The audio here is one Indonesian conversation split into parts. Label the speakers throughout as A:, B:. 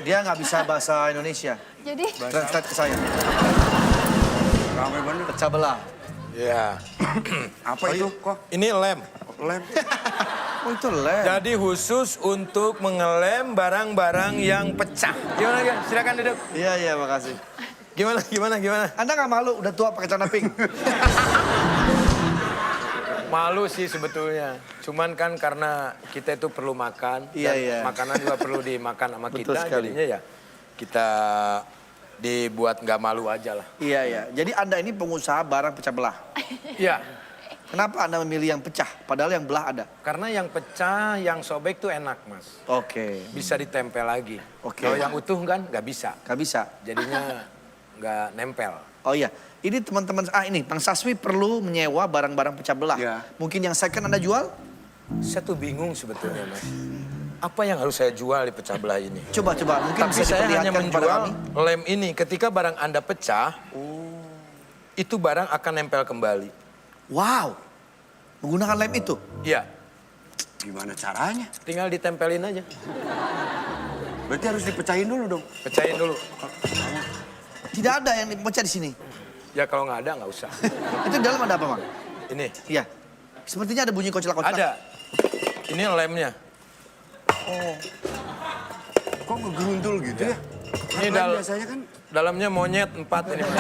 A: Dia nggak bisa bahasa Indonesia.
B: Jadi
A: Translate ke saya.
C: Ramai bener.
A: Pecah belah.
D: Ya.
C: Apa itu kok?
D: Ini lem.
C: Lem.
A: Oh itu lem.
D: Jadi khusus untuk mengelem barang-barang yang pecah. Gimana, Gan? Silakan duduk.
A: Iya, makasih.
D: Gimana?
A: Anda nggak malu udah tua pakai celana pink?
D: Malu sih sebetulnya. Cuman kan karena kita itu perlu makan.
A: Iya,
D: dan
A: iya.
D: makanan juga perlu dimakan sama
A: Betul
D: kita.
A: sekali.
D: Jadinya ya kita dibuat nggak malu aja lah.
A: Iya. Jadi Anda ini pengusaha barang pecah belah.
D: Iya.
A: Kenapa Anda memilih yang pecah? Padahal yang belah ada.
D: Karena yang pecah, yang sobek tuh enak, Mas.
A: Oke.
D: Bisa ditempel lagi.
A: Oke.
D: Kalau yang utuh kan nggak bisa.
A: Nggak bisa.
D: Jadinya nggak nempel.
A: Oh iya. Ini teman-teman, ini Bang Saswi perlu menyewa barang-barang pecah belah.
C: Iya.
A: Mungkin yang second Anda jual?
D: Saya tuh bingung sebetulnya, Mas. Apa yang harus saya jual di pecah belah ini?
A: Coba. Mungkin
D: Tapi
A: bisa
D: saya hanya
A: diperlihatkan kepada
D: menjual
A: kami.
D: lem ini. Ketika barang Anda pecah, itu barang akan nempel kembali.
A: Wow. Menggunakan lem itu?
D: Iya,
C: Gimana caranya?
D: tinggal ditempelin aja.
C: Berarti harus dipecahin dulu dong.
D: Pecahin dulu.
A: Tidak ada yang dipecah di sini.
D: Ya kalau nggak ada, nggak usah.
A: Itu di dalam ada apa, Bang?
D: Ini,
A: Iya. Sepertinya ada bunyi koclak-koclak.
D: ada. Ini lemnya.
C: Kok ngegeruntul gitu ya?
D: Ini
C: Lem biasanya kan
D: dalamnya monyet 4 ini. Mas.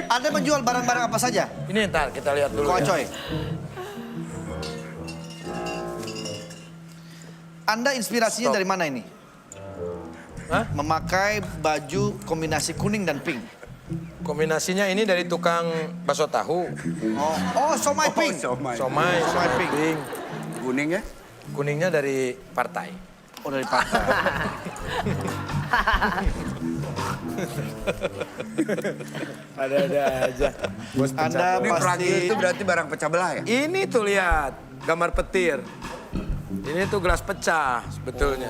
A: Anda menjual barang-barang apa saja?
D: Ini ntar kita lihat dulu. ya.
A: Kocoy. Anda inspirasinya
D: Stop.
A: dari mana ini?
D: Hah?
A: Memakai baju kombinasi kuning dan pink.
D: Kombinasinya ini dari tukang bakso tahu.
A: Oh, somai pink.
C: somai.
D: Somai, somai
A: pink.
D: pink.
C: Kuning ya?
D: Kuningnya dari partai.
A: Oh, dari partai.
D: Ada-ada aja. Bos
A: Anda
C: Ini
A: pasti
C: peragil itu berarti barang pecah belah ya?
D: Ini tuh lihat, gambar petir. Ini tuh gelas pecah sebetulnya.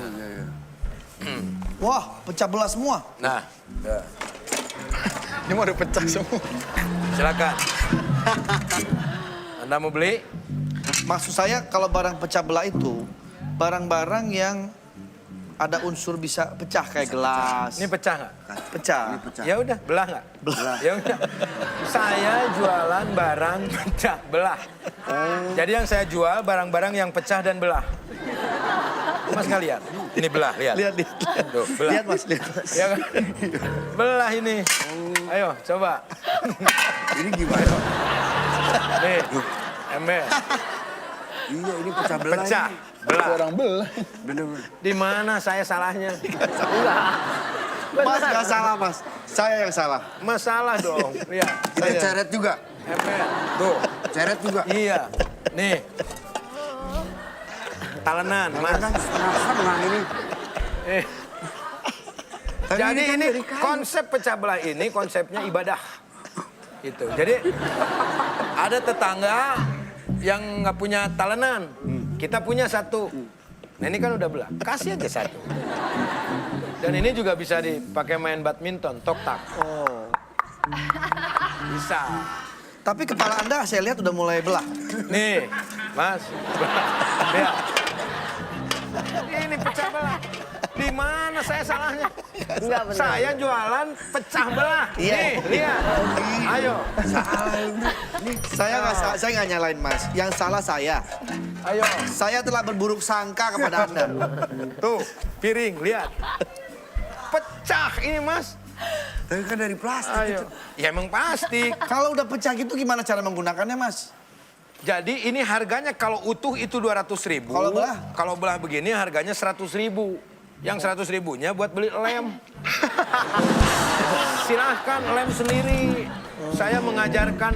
A: wah, pecah belah semua.
D: Nah, ini mau dipecah semua. Silakan. Anda mau beli?
A: Maksud saya kalau barang pecah belah itu barang-barang yang ada unsur bisa pecah kayak gelas.
D: Ini pecah nggak?
A: Pecah.
D: Ya udah, belah nggak? Belah. Ya udah. Saya jualan barang pecah belah. Jadi yang saya jual barang-barang yang pecah dan belah. Mas nggak lihat? Ini belah, lihat.
A: Lihat.
D: Tuh, belah.
A: Lihat, Mas.
D: Ya kan? Belah ini. Ayo, coba.
C: Ini gimana?
D: Nih, ember.
C: Iya ini pecah belah.
D: Pecah,
C: ini.
D: belah.
C: Bener-bener.
D: Di mana saya salahnya?
A: Mas nggak salah, Mas. Saya yang salah.
D: Masalah dong. Lihat.
C: Kita ceret juga.
D: Ember. Tuh.
C: Ceret juga.
D: Iya. Nih. Talenan, Mas.
C: Kan setengah ini.
D: Eh.
C: Tapi
D: Jadi
C: kan
D: ini
C: dari kayu.
D: konsep pecah belah ini konsepnya ibadah. Itu. Jadi ada tetangga yang nggak punya talenan. Kita punya satu. Nah ini kan udah belah. Kasih aja satu. Dan ini juga bisa dipakai main badminton, tok-tak.
A: Oh.
D: Bisa.
A: Tapi kepala Anda saya lihat udah mulai belah.
D: Nih, Mas. Lihat. Ini pecah belah. Di mana saya salahnya?
B: Enggak benar.
D: Saya jualan pecah belah.
A: Iya.
D: Nih, lihat. Ayo.
A: Saya nggak nyalain, Mas. Yang salah saya.
D: Ayo.
A: Saya telah berburuk sangka kepada Anda.
D: Tuh, piring, lihat. Pecah ini, Mas.
C: Tapi kan dari plastik
D: Ayo.
C: itu.
D: Ya emang plastik.
A: Kalau udah pecah gitu gimana cara menggunakannya, Mas?
D: Jadi ini harganya kalau utuh itu 200.000.
A: Kalau belah?
D: Kalau belah begini harganya 100.000. Yang 100.000-nya buat beli lem. Silahkan lem sendiri. Saya mengajarkan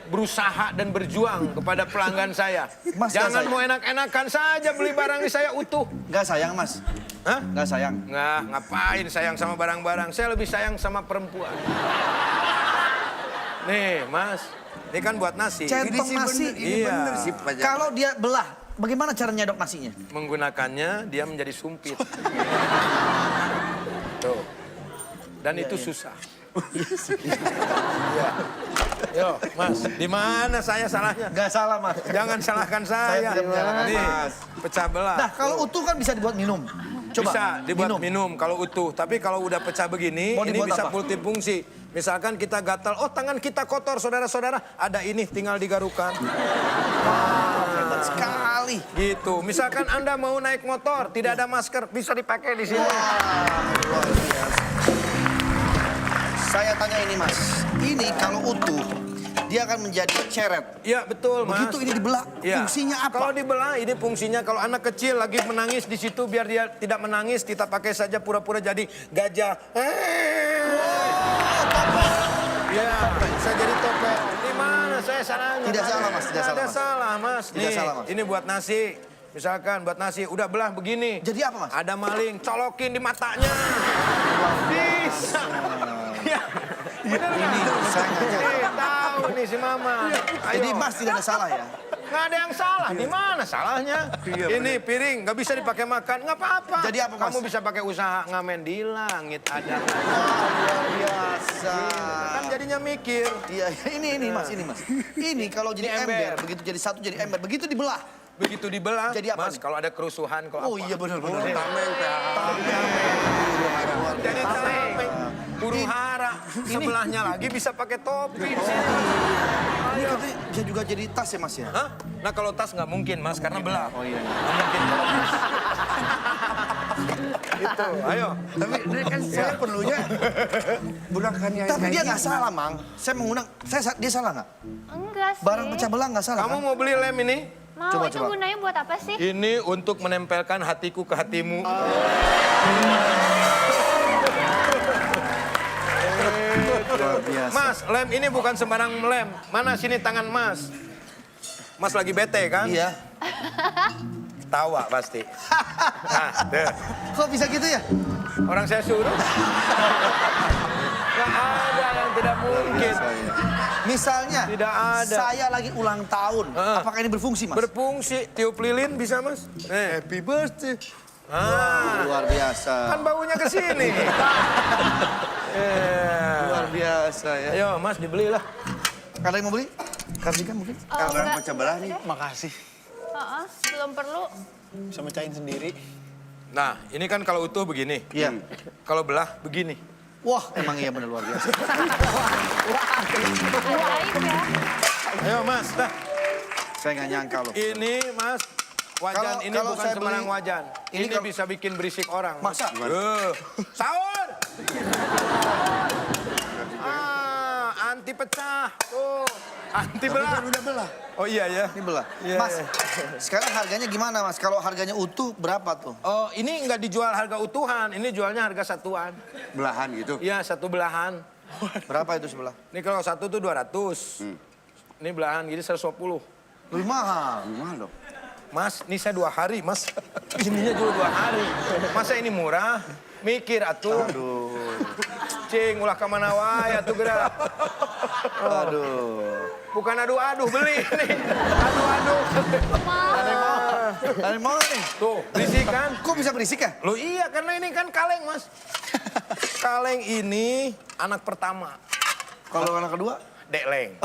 D: berusaha dan berjuang kepada pelanggan saya.
A: Mas,
D: Jangan
A: saya-
D: mau enak-enakan saja beli barang di saya utuh.
A: Nggak sayang, Mas.
D: Hah?
A: Nggak sayang.
D: Nggak, ngapain sayang sama barang-barang. Saya lebih sayang sama perempuan. Nih, Mas. Ini kan buat nasi.
A: Centong
C: sih
A: nasi.
C: bener, ini
D: Iya.
C: bener sih Pak.
A: Kalau dia belah, bagaimana cara nyedok nasinya?
D: Menggunakannya dia menjadi sumpit. Tuh. Dan itu susah. Iya. Yo, Mas, di mana saya salahnya?
A: Nggak salah, Mas.
D: Jangan salahkan saya.
A: tidak menyalahkan,
D: Nih,
A: Mas.
D: pecah belah.
A: Nah, kalau utuh kan bisa dibuat minum. Coba.
D: Bisa dibuat minum kalau utuh. Tapi kalau udah pecah begini,
A: Mau
D: ini
A: dibuat
D: bisa
A: apa?
D: multifungsi. Misalkan kita gatal, oh tangan kita kotor, saudara-saudara. Ada ini, tinggal digarukan.
A: Hebat sekali.
D: Gitu. Misalkan Anda mau naik motor, tidak ada masker, bisa dipakai di sini.
A: Luar biasa. Saya tanya ini, Mas. Ini kalau utuh, dia akan menjadi ceret.
D: Iya, betul, Mas.
A: Begitu ini dibelah,
D: Iya.
A: fungsinya apa?
D: Kalau dibelah, ini fungsinya kalau anak kecil lagi menangis di situ biar dia tidak menangis, kita pakai saja pura-pura jadi gajah. Iya, bisa jadi topeng. Di mana saya salahnya?
A: Tidak salah, Mas. Tidak salah,
D: Ada
A: Mas.
D: salah, Mas.
A: Tidak
D: Nih,
A: salah, Mas.
D: ini buat nasi. Misalkan buat nasi, udah belah begini.
A: Jadi apa, Mas?
D: Ada maling, colokin di matanya. Bisa. Ya. Bener
A: Ini
D: nggak?
A: saya nggak nyangka.
D: Nih, tahu nih si Mama. Ayo.
A: Jadi Mas tidak ada salah ya?
D: Nggak ada yang salah, di mana salahnya? Ini piring nggak bisa dipakai makan, nggak apa-apa.
A: Jadi apa, Mas?
D: Kamu bisa pakai usaha ngamen di langit ada.
A: Luar biasa.
D: Kan jadinya mikir.
A: Iya, ini Mas, ini Mas. Ini kalau jadi
D: Ini ember.
A: ember, begitu jadi satu jadi ember, begitu dibelah.
D: Begitu dibelah,
A: Jadi apa
D: Mas,
A: nih?
D: kalau ada kerusuhan, kalau
A: Oh
D: apa?
A: iya benar-benar.
C: Tameng,
D: Jadi tameng, huru hara. Sebelahnya lagi bisa pakai topi.
A: Ini katanya bisa juga jadi tas ya, Mas ya?
D: Hah? Nah kalau tas nggak mungkin, Mas, karena belah.
A: Oh iya.
D: Nggak mungkin kalau tas. Gitu, ayo.
C: Tapi ini kan saya perlunya bulankan yang
A: Tapi dia
C: kayak
A: nggak salah, Mang. Saya mengundang, dia salah nggak?
B: Enggak sih.
A: Barang pecah belah nggak salah
D: Kamu
A: kan?
D: mau beli lem ini?
B: Mau,
A: Coba,
B: itu
A: coba.
B: gunanya buat apa sih?
D: Ini untuk menempelkan hatiku ke hatimu.
A: Luar biasa.
D: Mas, lem ini bukan sembarang lem. Mana sini tangan Mas? Mas lagi bete kan?
A: Iya.
D: Tawa pasti. Nah, deh.
A: Kok bisa gitu ya?
D: Orang saya suruh. Nggak ada yang tidak mungkin.
A: Misalnya,
D: Tidak ada.
A: saya lagi ulang tahun.
D: Heeh.
A: Apakah ini berfungsi, Mas?
D: Berfungsi, tiup lilin bisa Mas? Happy birthday.
A: Luar biasa.
D: Kan baunya ke sini.
A: Luar biasa ya.
D: Ayo Mas dibelilah.
A: Ada yang mau beli? Kartika mungkin?
B: Oh,
C: barang
B: enggak.
C: pecah belah nih.
E: Makasih.
B: Heeh, belum perlu.
E: Bisa mecahin sendiri.
D: Nah, ini kan kalau utuh begini.
A: Iya.
D: Kalau belah begini.
A: Wah, emang iya benar luar biasa.
B: Ajaib ya.
D: Ayo Mas, dah.
A: Saya nggak nyangka loh.
D: Ini Mas, wajan
A: Kalau-
D: ini
A: kalau
D: bukan
A: saya
D: sembarang
A: beli-
D: wajan.
A: ini
D: Ini
A: kalau-
D: bisa bikin berisik orang.
A: Masa?
D: Sahur! Anti pecah. Tuh, anti belah.
C: Udah belah.
D: Oh iya ya.
A: Ini belah.
D: Iya,
A: Mas,
D: iya.
A: sekarang harganya gimana, Mas? Kalau harganya utuh berapa tuh?
D: Oh, ini nggak dijual harga utuhan, ini jualnya harga satuan.
C: Belahan gitu.
D: Iya, satu belahan.
A: Berapa itu sebelah?
D: Ini kalau satu tuh 200. Ini belahan, jadi 120.
A: Lebih mahal.
C: Gimana dong?
D: Mas, ini saya 2 hari, Mas. Ininya juga 2 hari. Masa ini murah? Mikir atuh.
A: Aduh.
D: Cing, ulah kemana wae atuh gerak.
A: Aduh.
D: Bukan aduh-aduh, beli ini. Aduh-aduh.
A: Ada yang mau nih?
D: Tuh, berisik kan?
A: Kok bisa berisik ya?
D: Loh iya, karena ini kan kaleng, Mas. Kaleng ini anak pertama.
A: Kalau anak kedua?
D: Dekleng.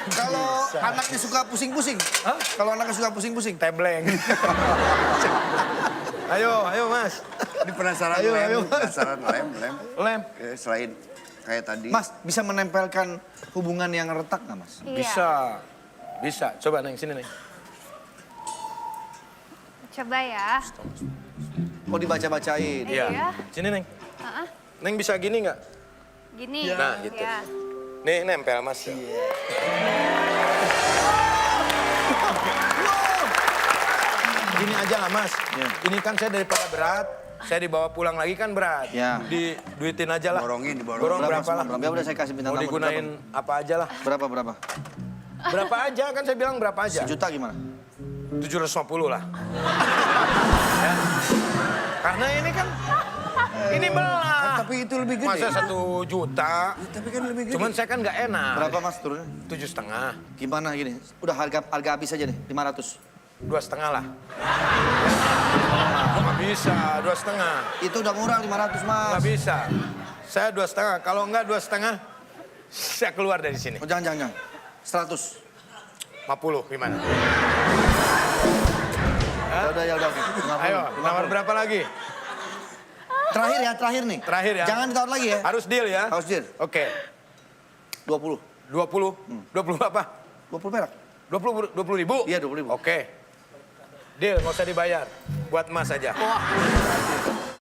A: Kalau anaknya suka pusing-pusing?
D: Hah?
A: Kalau anaknya suka pusing-pusing?
D: Tebleng. Ayo, Mas.
C: Ini penasaran
A: Ayo,
C: lem.
A: ayo, Mas.
C: Penasaran lem.
D: Lem.
C: Selain kayak tadi.
A: Mas, bisa menempelkan hubungan yang retak nggak, Mas?
B: Iya.
D: Bisa. Bisa. Coba, Neng, sini, Neng.
B: Coba ya.
A: Mau dibaca-bacain?
B: Iya.
D: Sini, Neng.
B: Heeh.
D: Neng bisa gini nggak?
B: Gini.
D: Nah, gitu.
B: Ya.
D: Nih, nempel, Mas. Gini aja lah, Mas.
A: Iya.
D: Ini kan saya daripada berat, saya dibawa pulang lagi kan berat.
A: Iya.
D: Diduitin aja lah.
C: Diborongin.
D: Borong berapa lah?
A: Ya udah saya kasih bintang
D: Mau
A: tamu.
D: digunain apa aja lah.
A: Berapa?
D: Berapa aja, kan saya bilang berapa aja.
A: Sejuta gimana?
D: 750 lah. Ya. Karena ini kan, ini belah.
C: Tapi itu lebih gede.
D: Masa 1 juta?
C: Tapi kan lebih gede.
D: Cuman saya kan nggak enak.
A: Berapa, Mas, turunnya?
D: 7,5.
A: Gimana gini? Udah harga habis aja nih, 500.
D: 2,5 lah. Nggak bisa, 2,5.
A: Itu udah murah 500, Mas.
D: Nggak bisa. Saya 2,5. Kalau enggak 2,5, saya keluar dari sini.
A: Oh, jangan. 100.
D: 50 gimana?
A: Ya udah. Oke. 50,
D: Ayo,
A: 50.
D: nawar berapa lagi?
A: Terakhir nih.
D: Terakhir ya.
A: Jangan ditawar lagi ya.
D: Harus deal ya?
A: Harus deal.
D: Oke.
A: 20.
D: 20? 20 apa?
A: 20 perak.
D: 20 ribu?
A: Iya, 20 ribu.
D: Oke. Deal, nggak usah dibayar. Buat emas aja.